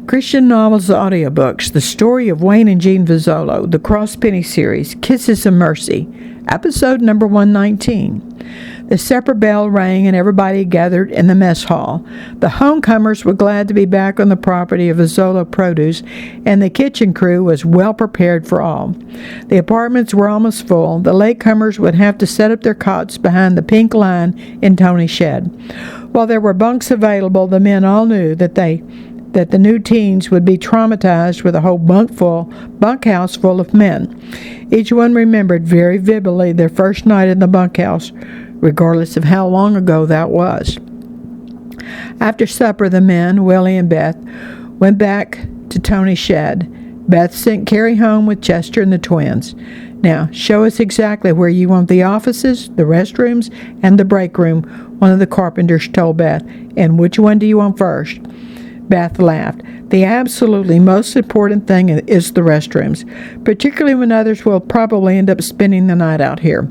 Christian Novels Audiobooks, The Story of Wayne and Jean Vozzolo, The Crosspenny Series, Kisses of Mercy, Episode number 119. The supper bell rang and everybody gathered in the mess hall. The homecomers were glad to be back on the property of Vozzolo Produce, and the kitchen crew was well prepared for all. The apartments were almost full. The latecomers would have to set up their cots behind the pink line in Tony's shed. While there were bunks available, the men all knew that the new teens would be traumatized with a whole bunkhouse full of men. Each one remembered very vividly their first night in the bunkhouse, regardless of how long ago that was. After supper, the men, Willie and Beth, went back to Tony's shed. Beth sent Carrie home with Chester and the twins. "Now, show us exactly where you want the offices, the restrooms, and the break room," one of the carpenters told Beth. "And which one do you want first?" Beth laughed. "The absolutely most important thing is the restrooms, particularly when others will probably end up spending the night out here.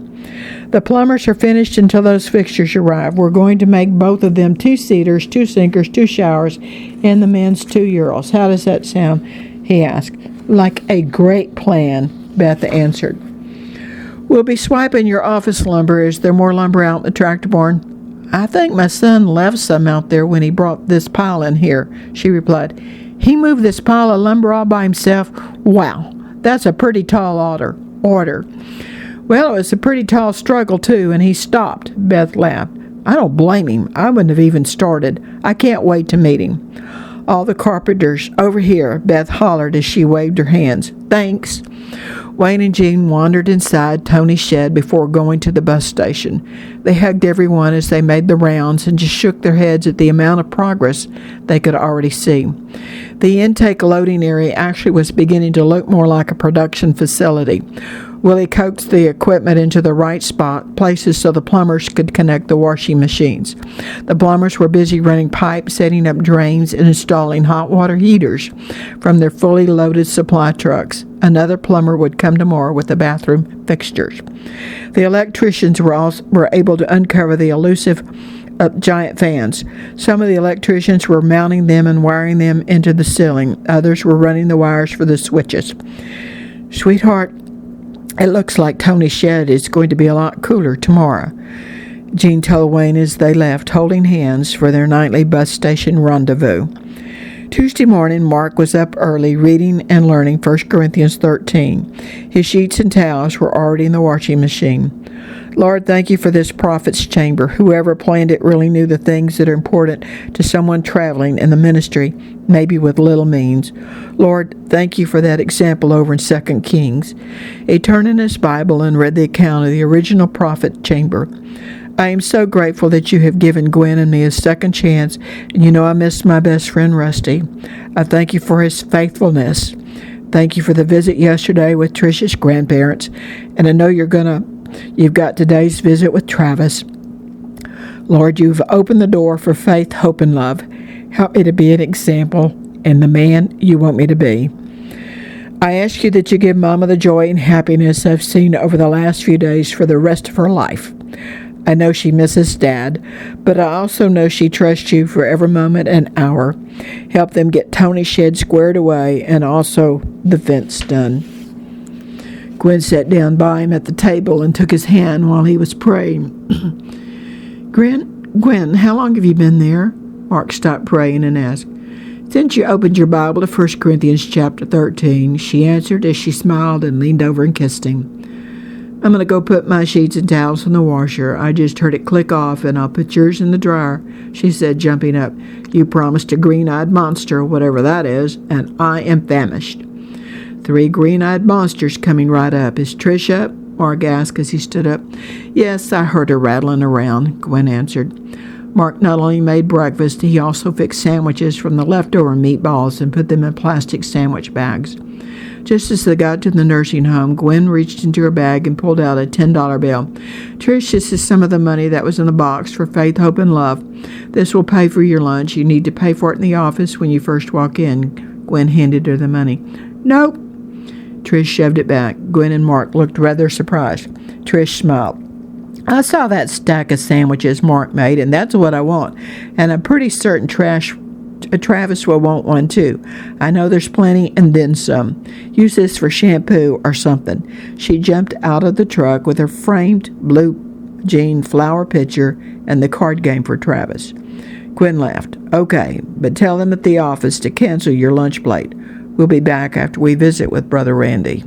The plumbers are finished until those fixtures arrive. We're going to make both of them 2-seaters, 2 sinkers, 2 showers, and the men's 2 urinals. How does that sound?" he asked. "Like a great plan," Beth answered. "We'll be swiping your office lumber. Is there more lumber out in the tractor barn?" "I think my son left some out there when he brought this pile in here," she replied. "He moved this pile of lumber all by himself? Wow, that's a pretty tall order." "Well, it was a pretty tall struggle, too, and he stopped," Beth laughed. "I don't blame him. I wouldn't have even started. I can't wait to meet him." "All the carpenters over here," Beth hollered as she waved her hands. "Thanks." Wayne and Jean wandered inside Tony's shed before going to the bus station. They hugged everyone as they made the rounds and just shook their heads at the amount of progress they could already see. The intake loading area actually was beginning to look more like a production facility. Willie coaxed the equipment into the right places so the plumbers could connect the washing machines. The plumbers were busy running pipes, setting up drains, and installing hot water heaters from their fully loaded supply trucks. Another plumber would come tomorrow with the bathroom fixtures. The electricians were able to uncover the elusive giant fans. Some of the electricians were mounting them and wiring them into the ceiling. Others were running the wires for the switches. "Sweetheart, it looks like Tony's shed is going to be a lot cooler tomorrow," Jean told Wayne as they left, holding hands for their nightly bus station rendezvous. Tuesday morning, Mark was up early reading and learning 1 Corinthians 13. His sheets and towels were already in the washing machine. "Lord, thank you for this prophet's chamber. Whoever planned it really knew the things that are important to someone traveling in the ministry, maybe with little means. Lord, thank you for that example over in 2 Kings. He turned in his Bible and read the account of the original prophet chamber. I am so grateful that you have given Gwen and me a second chance, and you know I miss my best friend Rusty. I thank you for his faithfulness. Thank you for the visit yesterday with Trish's grandparents, and I know you've got today's visit with Travis. Lord, you've opened the door for faith, hope, and love. Help me to be an example and the man you want me to be. I ask you that you give Mama the joy and happiness I've seen over the last few days for the rest of her life. I know she misses Dad, but I also know she trusts you for every moment and hour. Help them get Tony's shed squared away and also the fence done." Gwen sat down by him at the table and took his hand while he was praying. Gwen, how long have you been there?" Mark stopped praying and asked. "Since you opened your Bible to 1 Corinthians chapter 13, she answered as she smiled and leaned over and kissed him. "I'm going to go put my sheets and towels in the washer. I just heard it click off, and I'll put yours in the dryer," she said, jumping up. "You promised a green-eyed monster, whatever that is, and I am famished." "3 green-eyed monsters coming right up. Is Trish up?" Mark asked as he stood up. "Yes, I heard her rattling around," Gwen answered. Mark not only made breakfast, he also fixed sandwiches from the leftover meatballs and put them in plastic sandwich bags. Just as they got to the nursing home, Gwen reached into her bag and pulled out a $10 bill. "Trish, this is some of the money that was in the box for Faith, Hope, and Love. This will pay for your lunch. You need to pay for it in the office when you first walk in." Gwen handed her the money. "Nope." Trish shoved it back. Gwen and Mark looked rather surprised. Trish smiled. "I saw that stack of sandwiches Mark made, and that's what I want. And I'm pretty certain Trish laughed. Travis will want one too. I know there's plenty and then some. Use this for shampoo or something. She jumped out of the truck with her framed blue jean flower pitcher and the card game for Travis. Gwen laughed. Okay, but tell them at the office to cancel your lunch plate. We'll be back after we visit with Brother Randy.